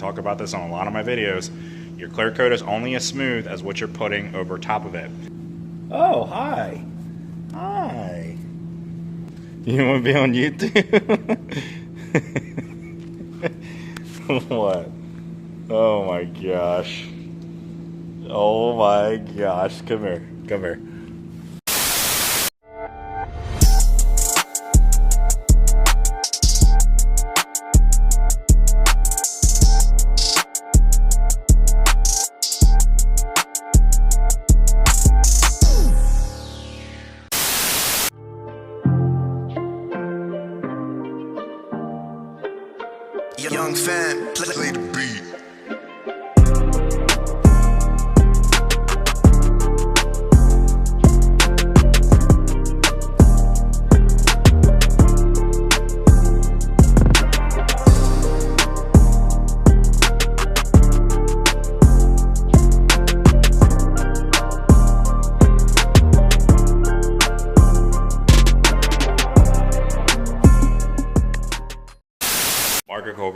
talk about this on a lot of my videos. Your clear coat is only as smooth as what you're putting over top of it. Oh, hi. Hi. You want to be on YouTube? What? Oh my gosh. Oh my gosh. Come here. Come here. Young fan, play the beat.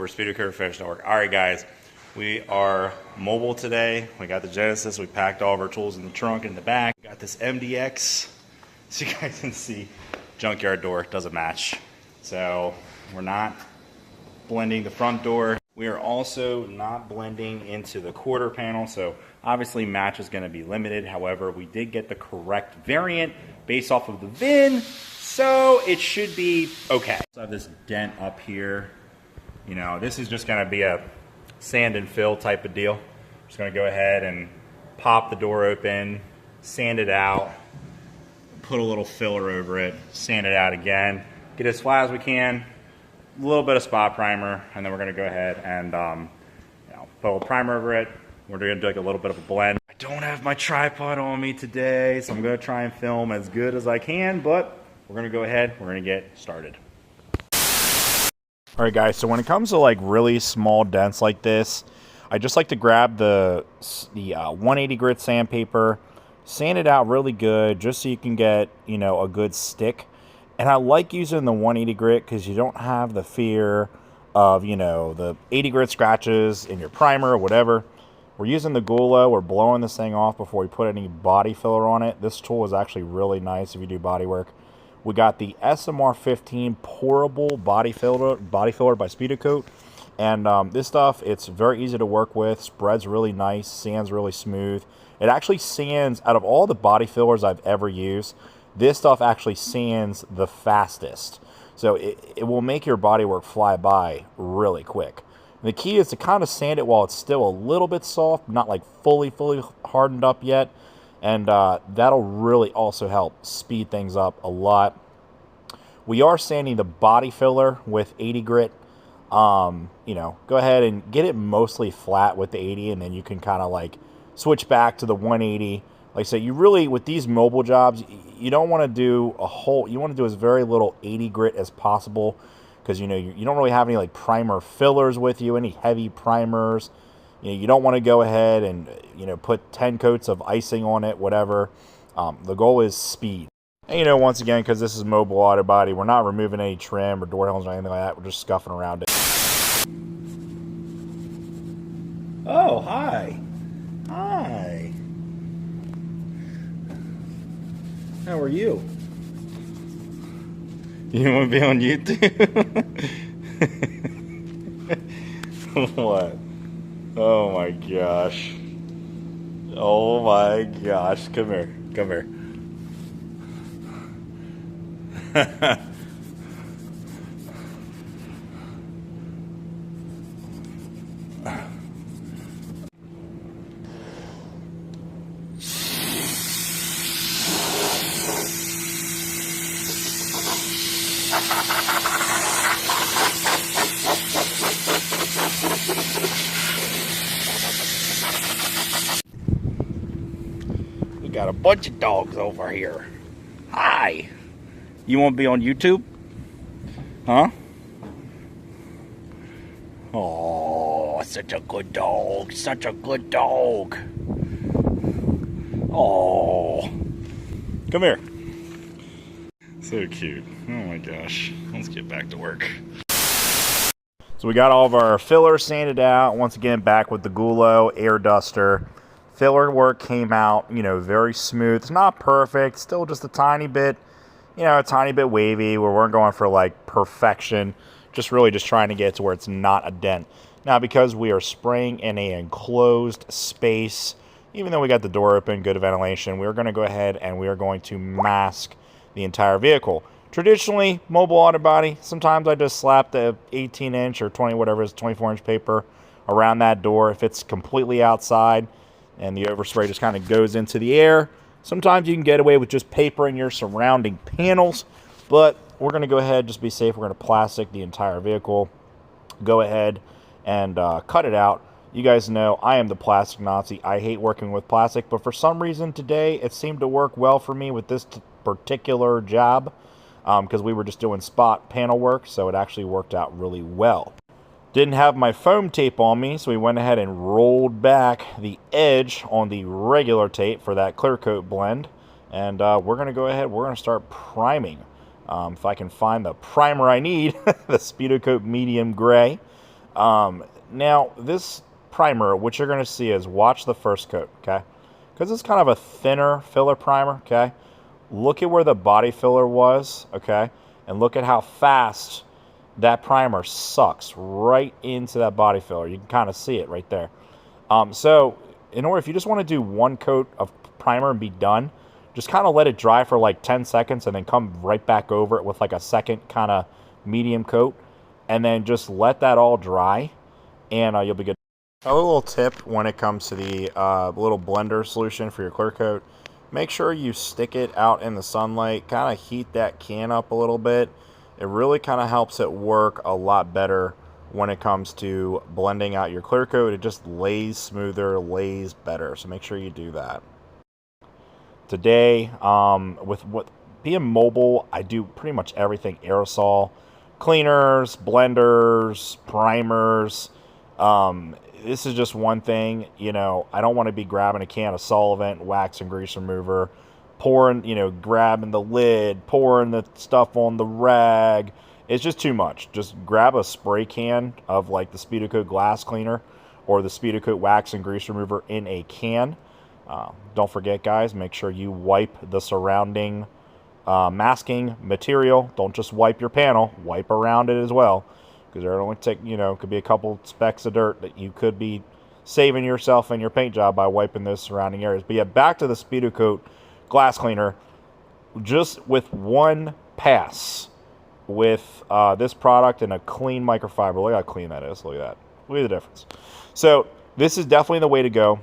Speedokote Fish Network. All right, guys, we are mobile today. We got the Genesis. We packed all of our tools in the trunk in the back. We got this MDX, so you guys can see. Junkyard door doesn't match, so we're not blending the front door. We are also not blending into the quarter panel, so obviously match is going to be limited. However, we did get the correct variant based off of the VIN, so it should be okay. So I have this dent up here. You know, this is just going to be a sand and fill type of deal. Just going to go ahead and pop the door open, sand it out, put a little filler over it, sand it out again, get it as flat as we can, a little bit of spot primer, and then we're going to go ahead and put a little primer over it. We're going to do like a little bit of a blend. I don't have my tripod on me today, so I'm going to try and film as good as I can, but we're going to go ahead, we're going to get started. Alright guys, so when it comes to like really small dents like this, I just like to grab the 180 grit sandpaper, sand it out really good just so you can get, you know, a good stick. And I like using the 180 grit because you don't have the fear of, you know, the 80 grit scratches in your primer or whatever. We're using the Gula, we're blowing this thing off before we put any body filler on it. This tool is actually really nice if you do body work. We got the SMR15 pourable body filler by Speedokote, and this stuff, it's very easy to work with, spreads really nice, sands really smooth. It actually sands, out of all the body fillers I've ever used, this stuff actually sands the fastest. So it will make your body work fly by really quick. And the key is to kind of sand it while it's still a little bit soft, not like fully hardened up yet. And that'll really also help speed things up a lot. We are sanding the body filler with 80 grit. You know, go ahead and get it mostly flat with the 80, and then you can kind of like switch back to the 180. Like I said, you really, with these mobile jobs, you don't want to do a whole, you want to do as very little 80 grit as possible, because, you know, you don't really have any like primer fillers with you, any heavy primers. You know, you don't want to go ahead and, you know, put 10 coats of icing on it, whatever. The goal is speed. And, you know, once again, because this is mobile auto body, we're not removing any trim or door handles or anything like that. We're just scuffing around it. Oh, hi. Hi. How are you? You want to be on YouTube? What? Oh my gosh. Oh my gosh. Come here. Come here. We got a bunch of dogs over here. Hi. You want to be on YouTube? Huh? Oh, such a good dog. Such a good dog. Oh. Come here. So cute. Oh my gosh. Let's get back to work. So we got all of our filler sanded out. Once again, back with the Gulo air duster. Filler work came out, very smooth. It's not perfect, still just a tiny bit, a tiny bit wavy. We weren't going for like perfection, just really just trying to get to where it's not a dent. Now, because we are spraying in an enclosed space, even though we got the door open, good ventilation, we're going to go ahead and we are going to mask the entire vehicle. Traditionally, mobile auto body, sometimes I just slap the 18-inch or 20, whatever it is, 24-inch paper around that door. If it's completely outside and the overspray just kind of goes into the air, sometimes you can get away with just papering your surrounding panels, but we're going to go ahead, just be safe. We're going to plastic the entire vehicle. Go ahead and cut it out. You guys know I am the plastic Nazi. I hate working with plastic, but for some reason today it seemed to work well for me with this particular job. Because we were just doing spot panel work, so it actually worked out really well. Didn't have my foam tape on me, so we went ahead and rolled back the edge on the regular tape for that clear coat blend. And we're going to go ahead, we're going to start priming. If I can find the primer I need, the Speedokote medium gray. Now, this primer, what you're going to see is, watch the first coat, okay? Because it's kind of a thinner filler primer, okay? Look at where the body filler was, okay? And look at how fast that primer sucks right into that body filler. You can kind of see it right there. So, if you just want to do one coat of primer and be done, just kind of let it dry for like 10 seconds and then come right back over it with like a second kind of medium coat. And then just let that all dry, and you'll be good. A little tip when it comes to the little blender solution for your clear coat. Make sure you stick it out in the sunlight, kind of heat that can up a little bit. It really kind of helps it work a lot better when it comes to blending out your clear coat. It just lays smoother, lays better, so make sure you do that. Today, with being mobile, I do pretty much everything aerosol. Cleaners, blenders, primers. This is just one thing, I don't want to be grabbing a can of solvent, wax and grease remover, pouring, grabbing the lid, pouring the stuff on the rag. It's just too much. Just grab a spray can of like the Speedokote glass cleaner or the Speedokote wax and grease remover in a can. Don't forget, guys, make sure you wipe the surrounding masking material. Don't just wipe your panel, wipe around it as well. Because there only take, could be a couple specks of dirt that you could be saving yourself and your paint job by wiping those surrounding areas. But yeah, back to the Speedokote glass cleaner. Just with one pass with this product and a clean microfiber. Look how clean that is. Look at that. Look at the difference. So this is definitely the way to go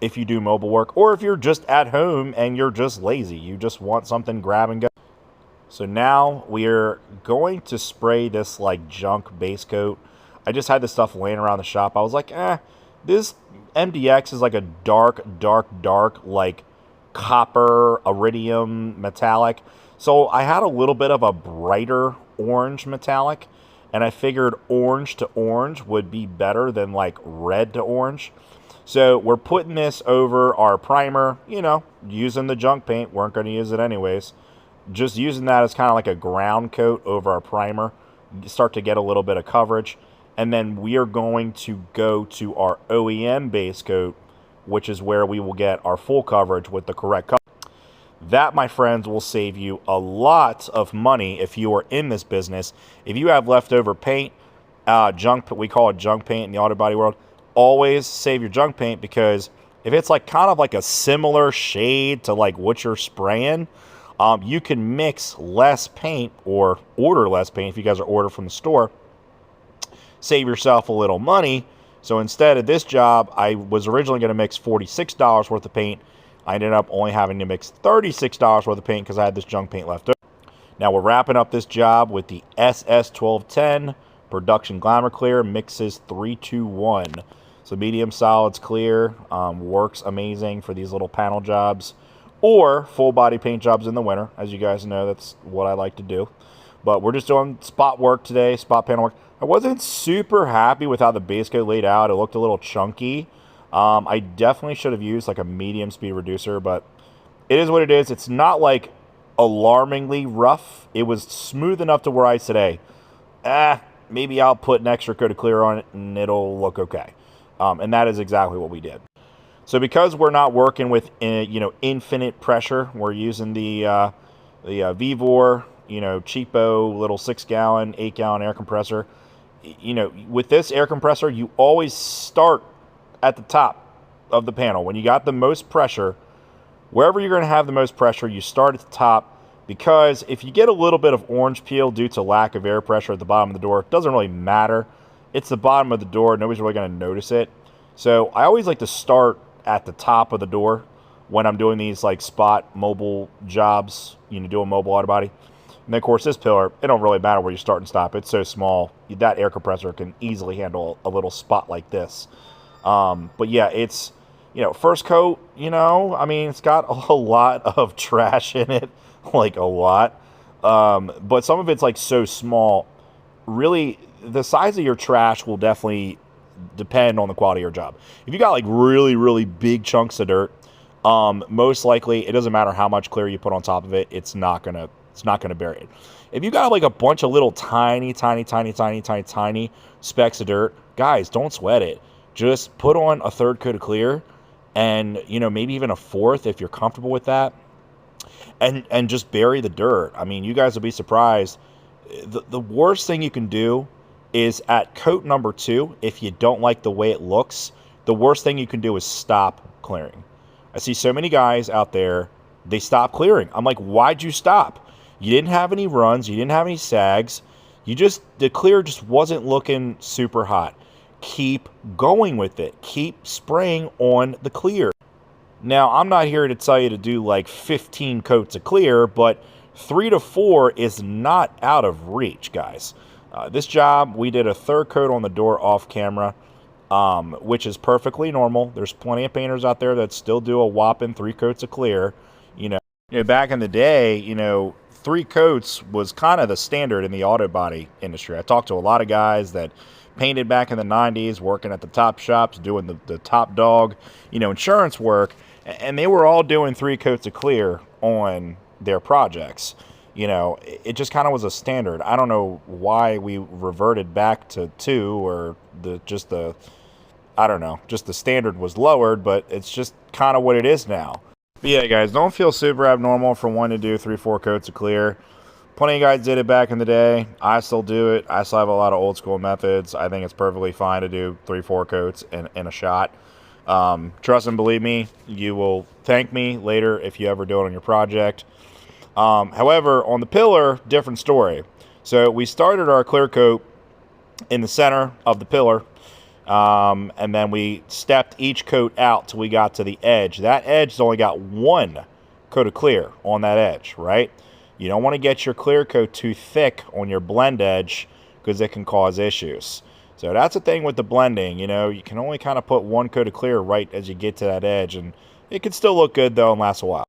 if you do mobile work, or if you're just at home and you're just lazy. You just want something grab and go. So now we're going to spray this like junk base coat. I just had this stuff laying around the shop. I was like, this MDX is like a dark, like copper, iridium metallic. So I had a little bit of a brighter orange metallic, and I figured orange to orange would be better than like red to orange. So we're putting this over our primer, using the junk paint. Weren't going to use it anyways. Just using that as kind of like a ground coat over our primer. Start to get a little bit of coverage. And then we are going to go to our OEM base coat, which is where we will get our full coverage with the correct color. That, my friends, will save you a lot of money if you are in this business. If you have leftover paint, junk, we call it junk paint in the auto body world, always save your junk paint, because if it's like kind of like a similar shade to like what you're spraying, you can mix less paint or order less paint if you guys are ordering from the store. Save yourself a little money. So instead of this job, I was originally going to mix $46 worth of paint. I ended up only having to mix $36 worth of paint because I had this junk paint left over. Now we're wrapping up this job with the SS1210 Production Glamour Clear Mixes 321. So medium solids clear, works amazing for these little panel jobs or full body paint jobs in the winter. As you guys know, that's what I like to do. But we're just doing spot work today, spot panel work. I wasn't super happy with how the base coat laid out. It looked a little chunky. I definitely should have used like a medium speed reducer, but it is what it is. It's not like alarmingly rough. It was smooth enough to where I said, hey, maybe I'll put an extra coat of clear on it and it'll look okay. And that is exactly what we did. So because we're not working with infinite pressure, we're using the Vevor, cheapo little 6-gallon, 8-gallon air compressor. With this air compressor, you always start at the top of the panel. When you got the most pressure, wherever you're going to have the most pressure, you start at the top, because if you get a little bit of orange peel due to lack of air pressure at the bottom of the door, it doesn't really matter. It's the bottom of the door. Nobody's really going to notice it. So I always like to start at the top of the door when I'm doing these like spot mobile jobs, doing mobile auto body. And then, of course, this pillar, it don't really matter where you start and stop. It's so small. That air compressor can easily handle a little spot like this. But yeah, it's, first coat, it's got a lot of trash in it, like a lot. But some of it's like so small. Really, the size of your trash will definitely depend on the quality of your job. If you got like really, really big chunks of dirt, most likely it doesn't matter how much clear you put on top of it, it's not gonna bury it. If you got like a bunch of little tiny specks of dirt, guys, don't sweat it. Just put on a third coat of clear, and maybe even a fourth if you're comfortable with that, and just bury the dirt. I mean, you guys will be surprised. The worst thing you can do is at coat number 2, if you don't like the way it looks, the worst thing you can do is stop clearing. I see so many guys out there, they stop clearing. I'm like, why'd you stop? You didn't have any runs, you didn't have any sags, the clear just wasn't looking super hot. Keep going with it. Keep spraying on the clear. Now, I'm not here to tell you to do like 15 coats of clear, but 3 to 4 is not out of reach, guys. This job, we did a third coat on the door off camera, which is perfectly normal. There's plenty of painters out there that still do a whopping 3 coats of clear. Back in the day, 3 coats was kind of the standard in the auto body industry. I talked to a lot of guys that painted back in the 90s, working at the top shops, doing the top dog, insurance work, and they were all doing 3 coats of clear on their projects. It just kind of was a standard. I don't know why we reverted back to 2, or just the standard was lowered, but it's just kind of what it is now. But yeah, guys, don't feel super abnormal for wanting to do 3-4 coats of clear. Plenty of guys did it back in the day. I still do it. I still have a lot of old school methods. I think it's perfectly fine to do 3-4 coats in a shot. Trust and believe me, you will thank me later if you ever do it on your project. However, on the pillar, different story. So we started our clear coat in the center of the pillar, and then we stepped each coat out till we got to the edge. That edge has only got 1 coat of clear on that edge, right? You don't want to get your clear coat too thick on your blend edge, because it can cause issues. So that's the thing with the blending. You can only kind of put 1 coat of clear right as you get to that edge, and it can still look good though and last a while.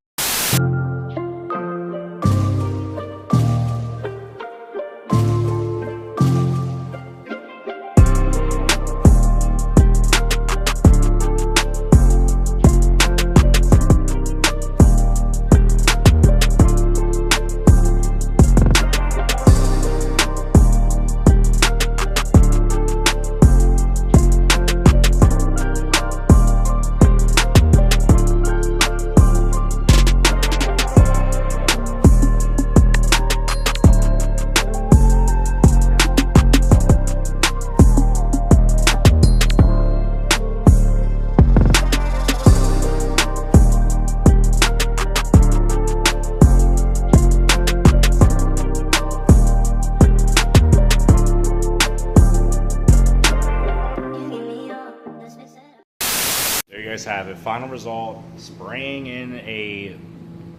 Have it. Final result, spraying in a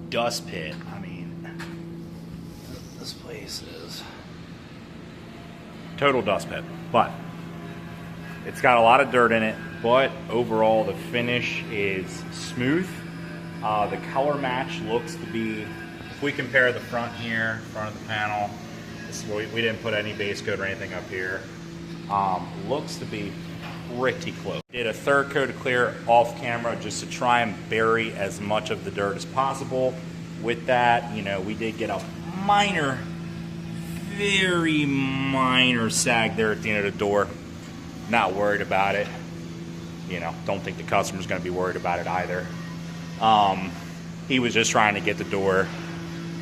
dust pit. I mean, this place is total dust pit, but it's got a lot of dirt in it, but overall the finish is smooth. The color match looks to be, if we compare the front here, front of the panel, we didn't put any base coat or anything up here, looks to be pretty close. Did a third coat of clear off camera just to try and bury as much of the dirt as possible. With that, we did get a minor, very minor sag there at the end of the door. Not worried about it. You know, don't think the customer's going to be worried about it either. He was just trying to get the door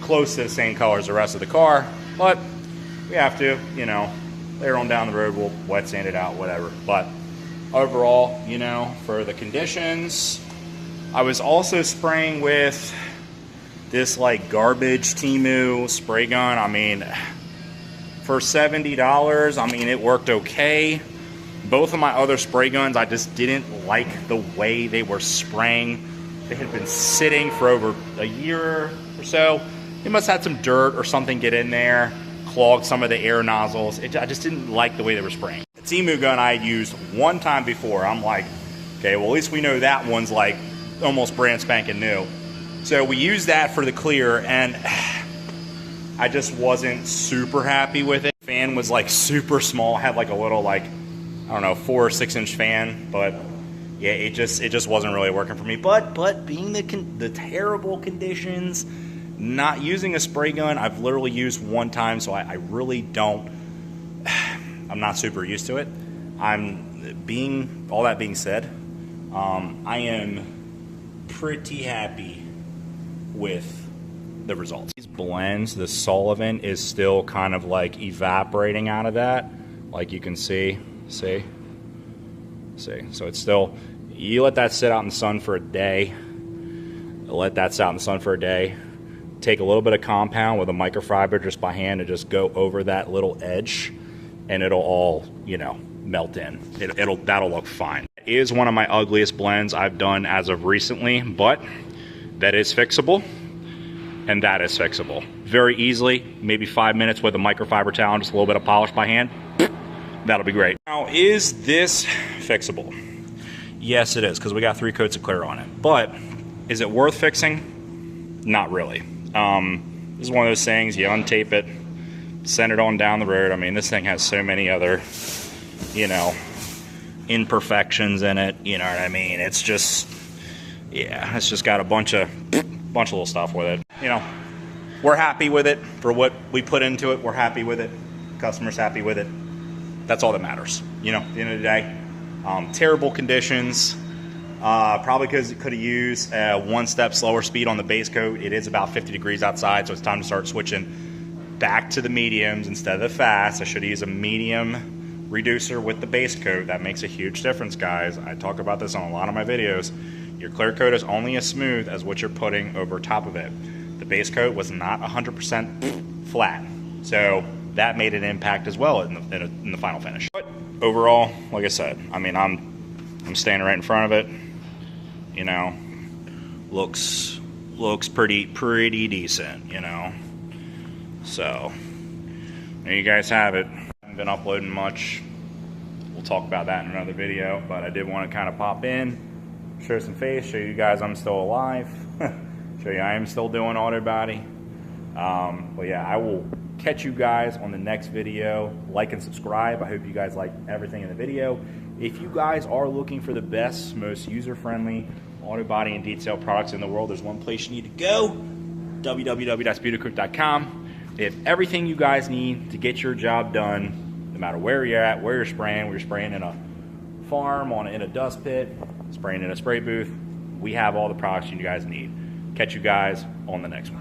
close to the same color as the rest of the car, but we have to, you know, later on down the road we'll wet sand it out, whatever. But overall, you know, for the conditions, I was also spraying with this like garbage Temu spray gun. I mean, for $70, I mean, it worked okay. Both of my other spray guns, I just didn't like the way they were spraying. They had been sitting for over a year or so. They must have had some dirt or something get in there, clogged some of the air nozzles. I just didn't like the way they were spraying. The Temu gun I had used one time before. I'm like, okay, well, at least we know that one's like almost brand spanking new. So we used that for the clear, and I just wasn't super happy with it. Fan was like super small, had like a little like, I don't know, 4 or 6 inch fan, but yeah, it just wasn't really working for me. But being the terrible conditions, not using a spray gun, I've literally used one time, so I really don't, I'm not super used to it. All that being said, I am pretty happy with the results. These blends, the Sullivan is still kind of like evaporating out of that, like you can see. So it's still, you let that sit out in the sun for a day, take a little bit of compound with a microfiber just by hand and just go over that little edge, and it'll all, you know, melt in. That'll look fine. It is one of my ugliest blends I've done as of recently, but that is fixable, and that is fixable very easily. Maybe 5 minutes with a microfiber towel and just a little bit of polish by hand. That'll be great. Now, is this fixable? Yes, it is, because we got 3 coats of clear on it. But is it worth fixing? Not really. This is one of those things, you untape it, send it on down the road. I mean, this thing has so many other, you know, imperfections in it. You know what I mean? It's just, yeah, it's just got a bunch of little stuff with it. You know, we're happy with it for what we put into it. We're happy with it. Customer's happy with it. That's all that matters. You know, at the end of the day, terrible conditions. Probably because it could have used 1 step slower speed on the base coat. It is about 50 degrees outside, so it's time to start switching back to the mediums instead of the fast. I should use a medium reducer with the base coat. That makes a huge difference, guys. I talk about this on a lot of my videos. Your clear coat is only as smooth as what you're putting over top of it. The base coat was not 100% flat, so that made an impact as well in the final finish. But overall, like I said, I mean, I'm standing right in front of it. You know, looks pretty decent, you know. So there you guys have it. I haven't been uploading much. We'll talk about that in another video, but I did want to kind of pop in, show some face, show you guys I'm still alive, show you I am still doing auto body. But yeah, I will catch you guys on the next video. Like and subscribe. I hope you guys like everything in the video. If you guys are looking for the best, most user-friendly auto body and detail products in the world, there's one place you need to go: www.speedokote.com. They have everything you guys need to get your job done, no matter where you're at, where you're spraying in a farm, in a dust pit, spraying in a spray booth. We have all the products you guys need. Catch you guys on the next one.